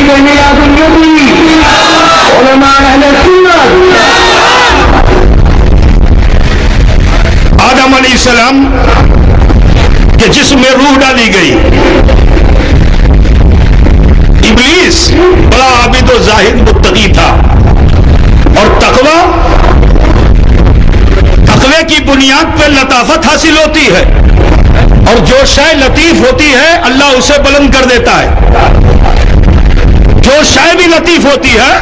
کو میلاد النبی علماء اہل سنت. آدم علیہ السلام کے جسم میں روح ڈالی گئی. ابلیس بڑا عابد و زاہد متقی تھا، اور تقوی کی بنیاد پہ لطافت حاصل ہوتی ہے، اور جو شے لطیف ہوتی ہے اللہ اسے بلند کر دیتا ہے. جو شے بھی لطیف ہوتی ہے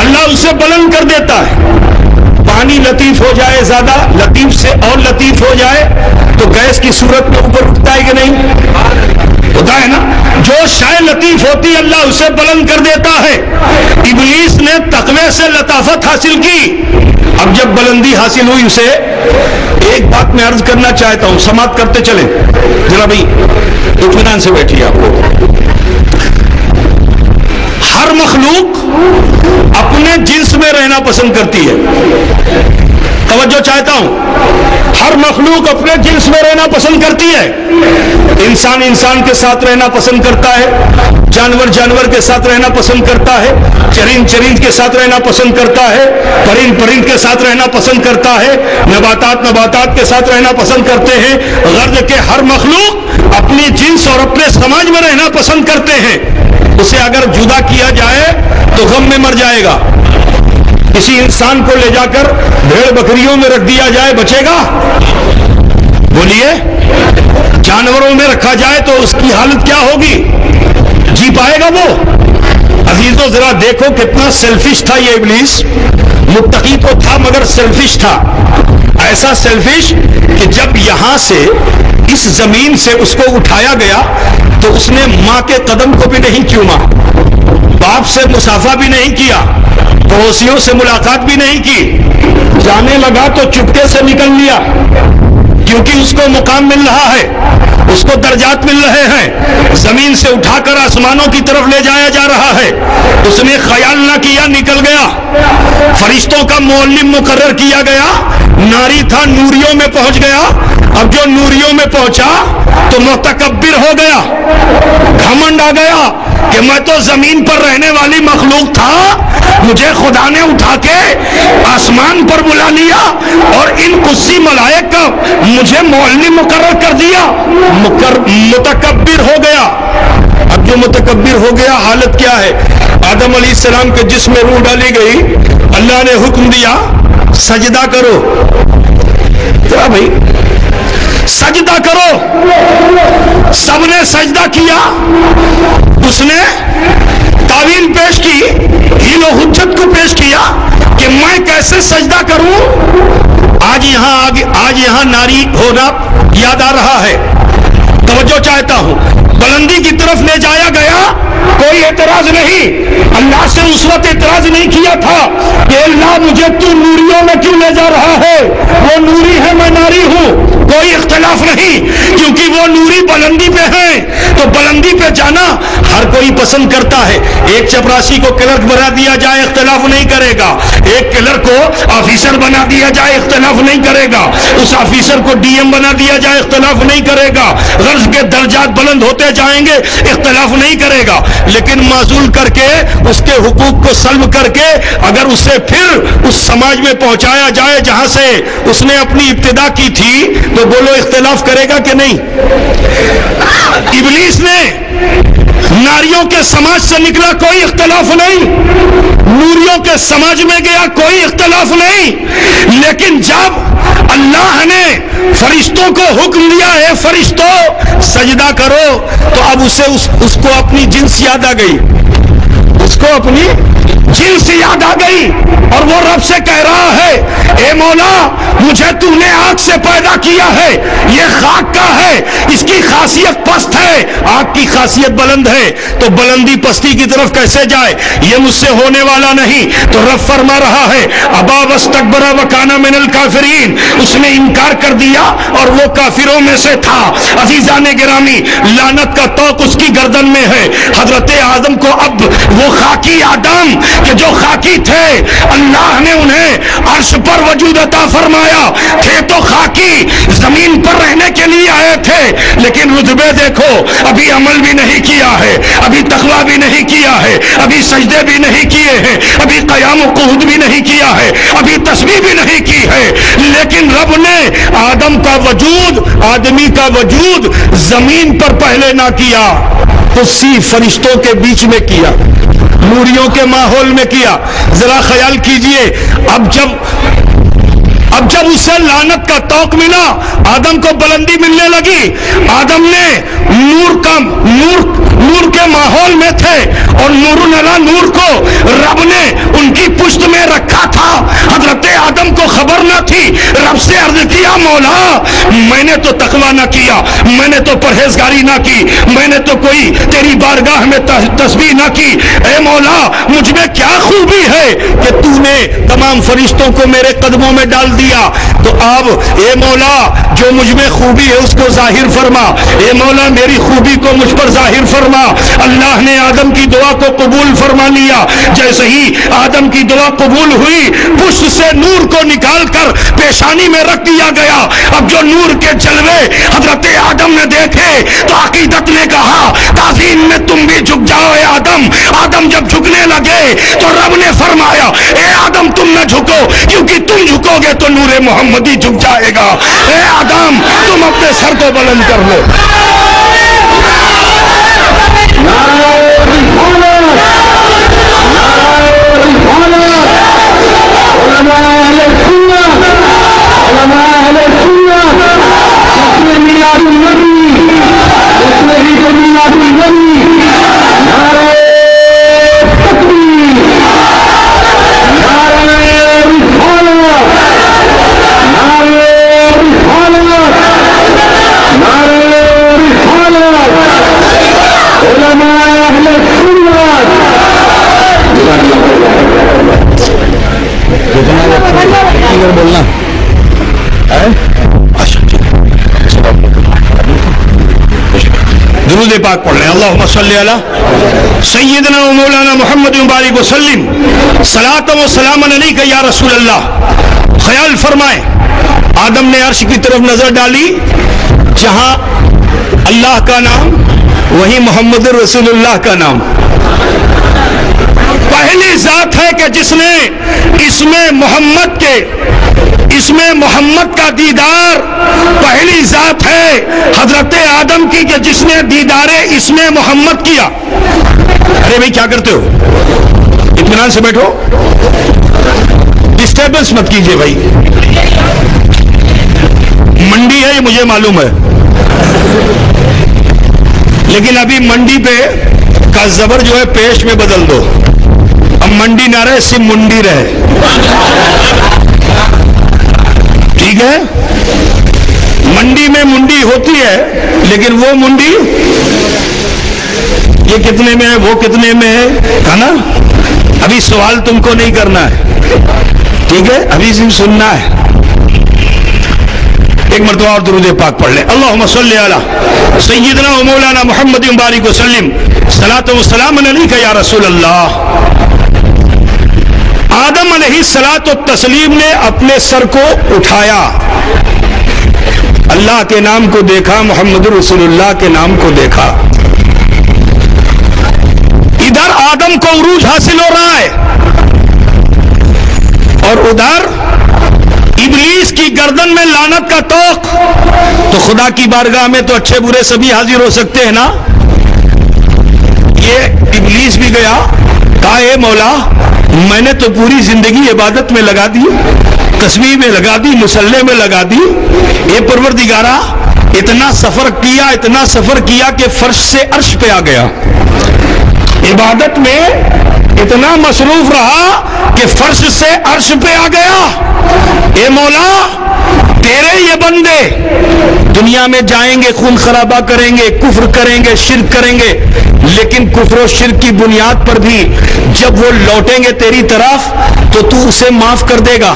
اللہ اسے بلند کر دیتا ہے. پانی لطیف ہو جائے، زیادہ لطیف سے اور لطیف ہو جائے تو گیس کی صورت میں اوپر اٹھتا ہے کہ نہیں؟ ہوتا ہے نا. جو شے لطیف ہوتی اللہ اسے بلند کر دیتا ہے. ابلیس نے تقوی سے لطافت حاصل کی. اب جب بلندی حاصل ہوئی اسے، ایک بات میں عرض کرنا چاہتا ہوں، سماعت کرتے چلیں ذرا بھائی، اطمینان سے بیٹھیے. آپ کو ہر مخلوق اپنے جنس میں رہنا پسند کرتی ہے. توجہ چاہتا ہوں، ہر مخلوق اپنے جنس میں رہنا پسند کرتی ہے. انسان انسان کے ساتھ رہنا پسند کرتا ہے، جانور جانور کے ساتھ رہنا پسند کرتا ہے، چرند چرند کے ساتھ رہنا پسند کرتا ہے، پرند پرند کے ساتھ رہنا پسند کرتا ہے، نباتات نباتات کے ساتھ رہنا پسند کرتے ہیں. غرض کہ ہر مخلوق اپنی جنس اور اپنے سماج میں رہنا پسند کرتے ہیں. اسے اگر جدا کیا جائے تو غم میں مر جائے گا. کسی انسان کو لے جا کر بھیڑ بکریوں میں رکھ دیا جائے، بچے گا؟ بولیے. جانوروں میں رکھا جائے تو اس کی حالت کیا ہوگی؟ جی پائے گا وہ؟ عزیزو ذرا دیکھو کتنا سیلفش تھا یہ ابلیس. متقی تو تھا مگر سیلفش تھا. ایسا سیلفش کہ جب یہاں سے اس زمین سے اس کو اٹھایا گیا تو اس نے ماں کے قدم کو بھی نہیں چوما، باپ سے مصافحہ بھی نہیں کیا، پڑوسیوں سے ملاقات بھی نہیں کی. جانے لگا تو چپکے سے نکل لیا، کیونکہ اس کو مقام مل رہا ہے، اس کو درجات مل رہے ہیں. زمین سے اٹھا کر آسمانوں کی طرف لے جایا جا رہا ہے. اس نے خیال نہ کیا، نکل گیا. فرشتوں کا معلم مقرر کیا گیا، ناری تھا نوریوں میں پہنچ گیا. اب جو نوریوں میں پہنچا تو متکبر ہو گیا، گھمنڈ آ گیا کہ میں تو زمین پر رہنے والی مخلوق تھا، مجھے خدا نے اٹھا کے آسمان پر بلا لیا اور ان قدسی ملائک کا مجھے معلم مقرر کر دیا. متکبر ہو گیا. اب جو متکبر ہو گیا حالت کیا ہے؟ آدم علیہ السلام کے جسم میں روح ڈالی گئی. اللہ نے حکم دیا سجدہ کرو. کیا بھائی؟ سجدہ کرو. سب نے سجدہ کیا. اس نے تعویل پیش کی، ہیل و حجت کو پیش کیا کہ میں کیسے سجدہ کروں. آج یہاں ناری ہونا یاد آ رہا ہے. توجہ چاہتا ہوں. بلندی کی طرف لے جایا گیا، کوئی اعتراض نہیں. اللہ سے اس وقت اعتراض نہیں کیا تھا کہ اللہ مجھے تو نوریوں میں کیوں لے جا رہا ہے، وہ نوری ہے میں ناری ہوں. کوئی اختلاف نہیں، کیونکہ وہ نوری بلندی پہ ہیں تو بلندی پہ جانا ہر کوئی پسند کرتا ہے. ایک چپراسی کو کلرک بنا دیا جائے اختلاف نہیں کرے گا، ایک کلرک کو آفیسر بنا دیا جائے اختلاف نہیں کرے گا، اس آفیسر کو ڈی ایم بنا دیا جائے اختلاف نہیں کرے گا. غرض کے درجات بلند ہوتے جائیں گے، اختلاف نہیں کرے گا. لیکن معزول کر کے اس کے حقوق کو سلب کر کے اگر اسے پھر اس سماج میں پہنچایا جائے جہاں سے اس نے اپنی ابتدا کی تھی تو بولو اختلاف کرے گا کہ نہیں؟ ابلیس نے ناریوں کے سماج سے نکلا، کوئی اختلاف نہیں. نوریوں کے سماج میں گیا، کوئی اختلاف نہیں. لیکن جب اللہ نے فرشتوں کو حکم دیا ہے فرشتوں سجدہ کرو، تو اب اس کو اپنی جنس یاد آ گئی. اس کو اپنی جنس یاد آ گئی اور وہ رب سے کہہ رہا ہے اے مولا مجھے تو نے آگ سے پیدا کیا ہے، یہ خاک کا ہے، اس کی خاصیت پست ہے، آگ کی خاصیت بلند ہے، تو بلندی پستی کی طرف کیسے جائے؟ یہ مجھ سے ہونے والا نہیں. تو رب فرما رہا ہے ابا واستکبر وکان من الکافرین، اس نے انکار کر دیا اور وہ کافروں میں سے تھا. عزیزان گرامی، لعنت کا طوق اس کی گردن میں ہے. حضرت آدم کو اب وہ خاکی آدم کہ جو خاکی تھے اللہ نے انہیں عرش پر وجود عطا فرمایا. تھے تو خاکی, زمین پر رہنے کے لیے آئے تھے, لیکن رتبے دیکھو, ابھی عمل بھی نہیں کیا ہے, ابھی تقویٰ بھی نہیں کیا ہے, ابھی سجدے بھی نہیں کیے ہیں, ابھی قیام و قعود بھی نہیں کیا ہے, ابھی تسبیح بھی نہیں کی ہے, لیکن رب نے آدمی کا وجود زمین پر پہلے نہ کیا, اسی فرشتوں کے بیچ میں کیا, نوریوں کے ماحول میں کیا. ذرا خیال کیجئے, اب جب اسے لعنت کا توق ملا, آدم کو بلندی ملنے لگی, آدم نے نور کے ماحول میں تھے, اور نور کو رب نے ان کی پشت میں رکھا تھا. حضرت آدم کو خبر نہ تھی, رب سے عرض کیا, مولا میں نے تو تقویٰ نہ کیا, میں نے تو پرہیزگاری نہ کی, میں نے تو کوئی تیری بارگاہ میں تسبیح نہ کی, اے مولا مجھ میں کیا خوبی ہے کہ تو نے تمام فرشتوں کو میرے قدموں میں ڈال دیا. تو اب اے مولا جو مجھ میں خوبی ہے اس کو ظاہر فرما, اے مولا میری خوبی کو مجھ پر ظاہر فرما. اللہ نے آدم کی دعا کو قبول فرما لیا. جیسے ہی آدم کی دعا قبول ہوئی, پشت سے نور کو نکال کر پیشانی میں رکھ دیا گیا. اب جو نور کے جلوے حضرت آدم نے دیکھے تو عقیدت نے کہا, تعظیم میں تم بھی جھک جاؤ اے آدم. آدم جب جھکنے لگے تو رب نے فرمایا, اے آدم تم نہ جھکو, کیونکہ تم جھکو گے تو نور محمدی جھک جائے گا. اے آدم تم اپنے سر کو بلند کر لو. بولنا درود پاک پڑھ لیں. اللہم صلی علی سیدنا و مولانا محمد مبارک وسلم, صلاۃ و سلام علیک یا رسول اللہ. خیال فرمائیں, آدم نے عرش کی طرف نظر ڈالی, جہاں اللہ کا نام وہیں محمد رسول اللہ کا نام. پہلی ذات ہے کہ جس نے اسم محمد کا دیدار, پہلی ذات ہے حضرت آدم کی کہ جس نے دیدار اسم محمد کیا. ارے بھائی کیا کرتے ہو, اطمینان سے بیٹھو, ڈسٹربنس مت کیجئے بھائی. منڈی ہے یہ مجھے معلوم ہے, لیکن ابھی منڈی پہ کا زبر جو ہے پیش میں بدل دو. اب منڈی نہ رہے, صرف منڈی رہے, ٹھیک ہے. منڈی میں منڈی ہوتی ہے, لیکن وہ منڈی یہ کتنے میں ہے, وہ کتنے میں ہے نا. ابھی سوال تم کو نہیں کرنا ہے, ٹھیک ہے, ابھی صرف سننا ہے. ایک مرتبہ اور درود پاک پڑھ لیں. اللہم صلی علی سیدنا و مولانا محمد مبارک وسلم, صلاۃ و سلام علیک یا رسول اللہ. آدم علیہ الصلاۃ والتسلیم نے اپنے سر کو اٹھایا, اللہ کے نام کو دیکھا, محمد رسول اللہ کے نام کو دیکھا. ادھر آدم کو عروج حاصل ہو رہا ہے, اور ادھر ابلیس کی گردن میں لعنت کا توق. تو خدا کی بارگاہ میں تو اچھے برے سبھی حاضر ہو سکتے ہیں نا. یہ ابلیس بھی گیا, کہا اے مولا میں نے تو پوری زندگی عبادت میں لگا دی, تسبیح میں لگا دی, مصلی میں لگا دی, اے پروردگارا اتنا سفر کیا کہ فرش سے عرش پہ آ گیا. عبادت میں اتنا مصروف رہا کہ فرش سے عرش پہ آ گیا. اے مولا تیرے یہ بندے دنیا میں جائیں گے, خون خرابہ کریں گے, کفر کریں گے, شرک کریں گے, لیکن کفر و شرک کی بنیاد پر بھی جب وہ لوٹیں گے تیری طرف تو تو اسے معاف کر دے گا.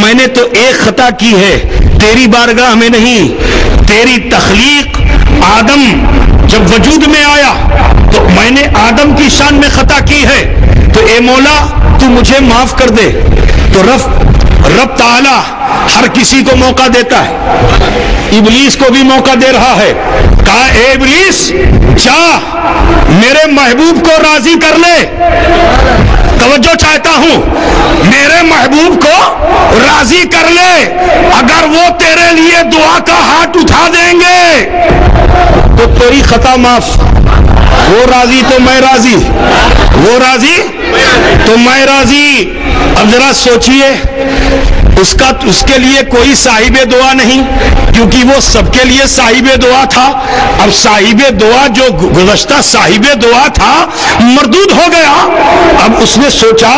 میں نے تو ایک خطا کی ہے, تیری بارگاہ میں نہیں. تیری تخلیق, آدم جب وجود میں آیا تو میں نے آدم کی شان میں خطا کی ہے, تو اے مولا تو مجھے معاف کر دے. تو رب تعالی ہر کسی کو موقع دیتا ہے. ابلیس کو بھی موقع دے رہا ہے. کہا اے ابلیس جا میرے محبوب کو راضی کر لے. توجہ چاہتا ہوں, میرے محبوب کو راضی کر لے. اگر وہ تیرے لیے دعا کا ہاتھ اٹھا دیں گے تو تیری خطا معاف. وہ راضی تو میں راضی, وہ راضی تو میں راضی. اب ذرا سوچئے, اس کے لیے کوئی صاحب دعا نہیں, کیونکہ وہ سب کے لیے صاحب دعا تھا. اب صاحب دعا جو گزشتہ صاحب دعا تھا مردود ہو گیا. اب اس نے سوچا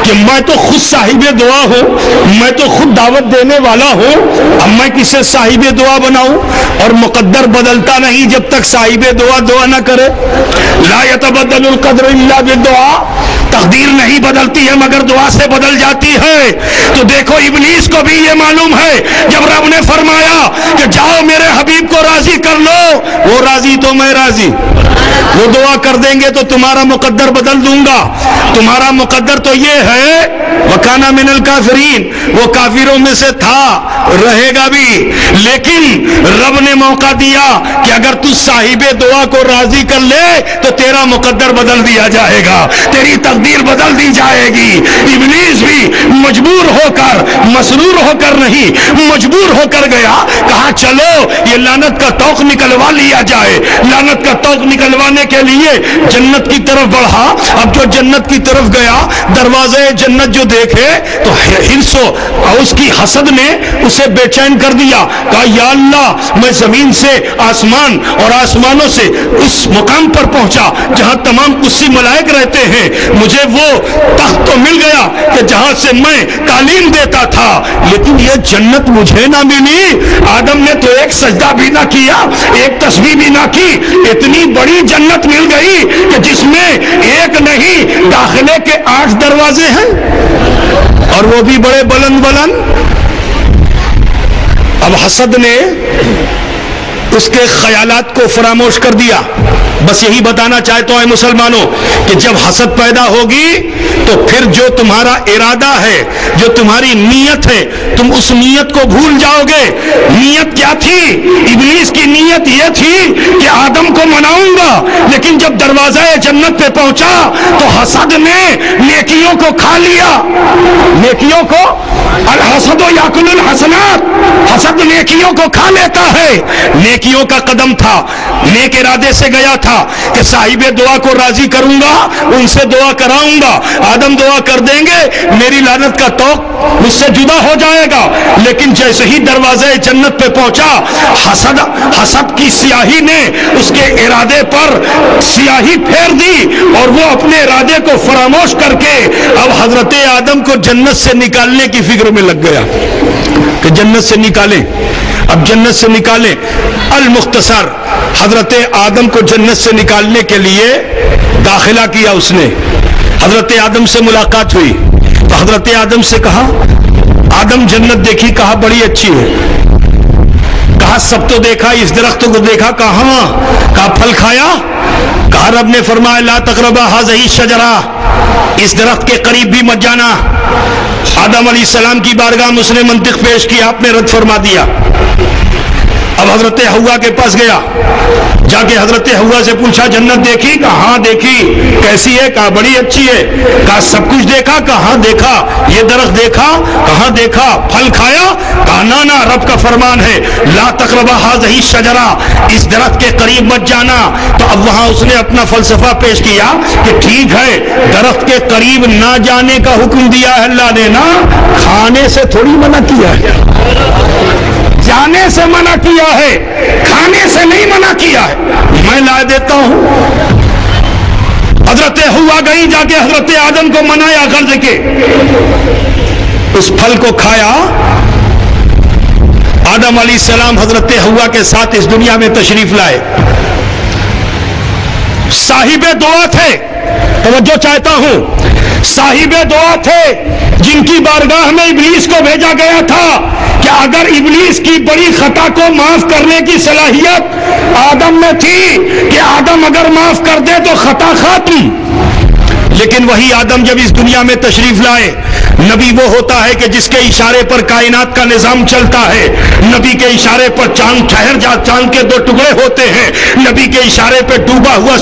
کہ میں تو خود صاحب دعا ہوں, میں تو خود دعوت دینے والا ہوں, اب میں کسے صاحب دعا بناؤں؟ اور مقدر بدلتا نہیں جب تک صاحب دعا نہ کرے. لا يتبدل القدر الا بالدعاء. تقدیر نہیں بدلتی ہے مگر دعا سے بدل جاتی ہے. تو دیکھو ابلیس کو بھی یہ معلوم ہے, جب رب نے فرمایا کہ جاؤ میرے حبیب کو راضی کر لو, وہ راضی تو میں راضی. وہ دعا کر دیں گے تو تمہارا مقدر بدل دوں گا. تمہارا مقدر تو یہ ہے وَكَانَ مِنَ الْكَافِرِينَ, وہ کافروں میں سے تھا, رہے گا بھی. لیکن رب نے موقع دیا کہ اگر تو صاحب دعا کو راضی کر لے تو تیرا مقدر بدل دیا جائے گا, تیری تقدیر بدل دی جائے گی. ابلیس بھی مجبور ہو کر, مسرور ہو کر نہیں, مجبور ہو کر گیا. کہا چلو یہ لعنت کا توق نکلوا لیا جائے. لعنت کا توق نکلوانے کے لیے جنت کی طرف بڑھا. اب جو جنت کی طرف گیا, دروازے جنت جو دیکھے تو ہرس اور اس کی حسد نے اسے بے چین کر دیا. کہا یا اللہ میں زمین سے آسمان اور آسمانوں سے اس مقام پر پہنچا جہاں تمام قدسی ملائک رہتے ہیں. مجھے وہ تخت تو مل گیا کہ جہاں سے میں تعلیم دیتا تھا, لیکن یہ جنت مجھے نہ ملی. آدم نے تو ایک سجدہ بھی نہ کیا, ایک تسبیح بھی نہ کی. اتنی بڑی جنت مل گئی کہ جس میں ایک نہیں داخلے کے 8 دروازے ہیں, اور وہ بھی بڑے بلند بلند. اب حسد نے اس کے خیالات کو فراموش کر دیا. بس یہی بتانا چاہتا ہوں اے مسلمانوں کہ جب حسد پیدا ہوگی تو پھر جو تمہارا ارادہ ہے, جو تمہاری نیت ہے, تم اس نیت کو بھول جاؤ گے. نیت کیا تھی؟ ابلیس کی نیت یہ تھی کہ آدم کو مناؤں گا, لیکن جب دروازہ جنت پہ پہنچا تو حسد نے نیکیوں کو کھا لیا. نیکیوں کو, الحسد یاکل الحسنات, حسد نیکیوں کو کھا لیتا ہے. نیکیوں کا قدم تھا, نیک ارادے سے گیا تھا کہ صاحب دعا کو راضی کروں گا, ان سے دعا کراؤں گا. آدم دعا کر دیں گے, میری لعنت کا توق مجھ سے جدا ہو جائے گا. لیکن جیسے ہی دروازے جنت پہ پہنچا, حسد کی سیاہی نے اس کے ارادے پر سیاہی پھیر دی, اور وہ اپنے ارادے کو فراموش کر کے اب حضرت آدم کو جنت سے نکالنے کی فکر میں لگ گیا کہ جنت سے نکالیں. اب جنت سے نکالیں. المختصر حضرت آدم کو جنت سے نکالنے کے لیے داخلہ کیا اس نے. حضرت آدم سے ملاقات ہوئی تو حضرت آدم سے کہا, آدم جنت دیکھی؟ کہا بڑی اچھی ہے. کہا سب تو دیکھا, اس درخت کو دیکھا؟ کہا کہا پھل کھایا؟ کہا رب نے فرمایا لا تقربا هذه الشجرہ, اس درخت کے قریب بھی مت جانا. آدم علیہ السلام کی بارگاہ میں اس نے منطق پیش کی, آپ نے رد فرما دیا. اب حضرت حوا کے پاس گیا, جا کے حضرت حوا سے پوچھا جنت دیکھی؟ کہا ہاں دیکھی. کیسی ہے؟ کہا بڑی اچھی ہے. کہا سب کچھ دیکھا؟ کہا دیکھا. یہ درخت دیکھا؟ کہاں دیکھا. پھل کھایا؟ کہا نا رب کا فرمان ہے لا تقربا هذه الشجرہ, اس درخت کے قریب مت جانا. تو اب وہاں اس نے اپنا فلسفہ پیش کیا کہ ٹھیک ہے, درخت کے قریب نہ جانے کا حکم دیا ہے اللہ نے, نا کھانے سے تھوڑی منع کیا ہے. جانے سے منع کیا ہے, کھانے سے نہیں منع کیا ہے. میں لا دیتا ہوں. حضرت حوا گئی, جا کے حضرت آدم کو منایا غرض کے, اس پھل کو کھایا. آدم علیہ السلام حضرت حوا کے ساتھ اس دنیا میں تشریف لائے. صاحب دعا تھے, توجہ چاہتا ہوں, صاحب دعا تھے جن کی بارگاہ میں ابلیس کو بھیجا گیا تھا کہ اگر ابلیس کی بڑی خطا کو معاف کرنے کی صلاحیت آدم میں تھی کہ آدم اگر معاف کر دے تو خطا ختم, لیکن وہی آدم جب اس دنیا میں تشریف لائے، نبی وہ ہوتا ہے کہ جس کے اشارے پر کائنات کا نظام چلتا ہے، نبی کے اشارے پر چاند ٹھہر جا، چاند کے 2 ٹکڑے ہوتے ہیں، نبی کے اشارے پہ ڈوبا ہوا